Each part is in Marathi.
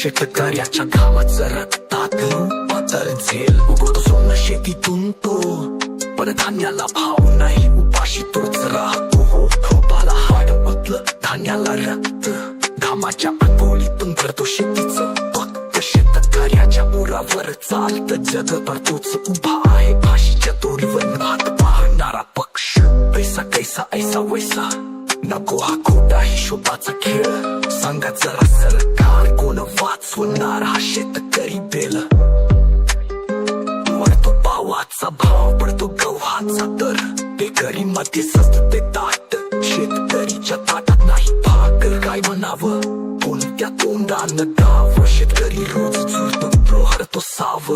शेतकऱ्याच्या घामाचं रक्तात पातळ झेल उगवतो सोनं शेतीतून तो, पण धान्याला भाव नाही, उपाशी तोच राहतो. खोपाला हाड बदल धान्याला रक्त, घामाच्या आंबोलीतून भरतो शेतीचं. फक्त शेतकऱ्याच्या मुरावर चालतं जग, तर तोच उभा आहे फाशीच्या दोरीवर. हात पाहणारा पक्ष पैसा कैसा ऐसा वैसा, नको हा खोटा हिशोबाचा खेळ. सांगा जरा सरकार कोण वाचवणार हा शेतकरी बेल. वाढतो पावाचा भाव, पडतो गव्हाचा दर, बेकरीमध्ये सजते ताट, शेतकरीच्या ताटात नाही भाकर. काय म्हणावं कोणत्या तोंडानं गाव, शेतकरी रोज चुरतो प्रहरतो साव.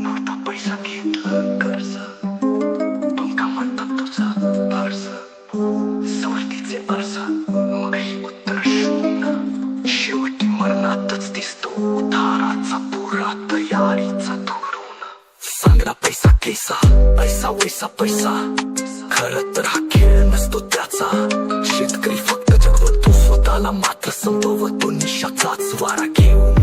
नव्हता पैसा घेतलं कर्ज, तुमका म्हणतात तुझं अर्ज, सवलतीचे अर्ज मग उत्तर शून्य. शेवटी मरणातच दिसतो उधाराचा पुरा, तयारीचा धुरून. सांगला पैसा कैसा ऐसा वैसा पैसा, खरं तर हा खेळ नसतो त्याचा. शेतकरी फक्त जगवतो स्वतःला, मात्र संपवतो निशाचाच वारा घेऊन.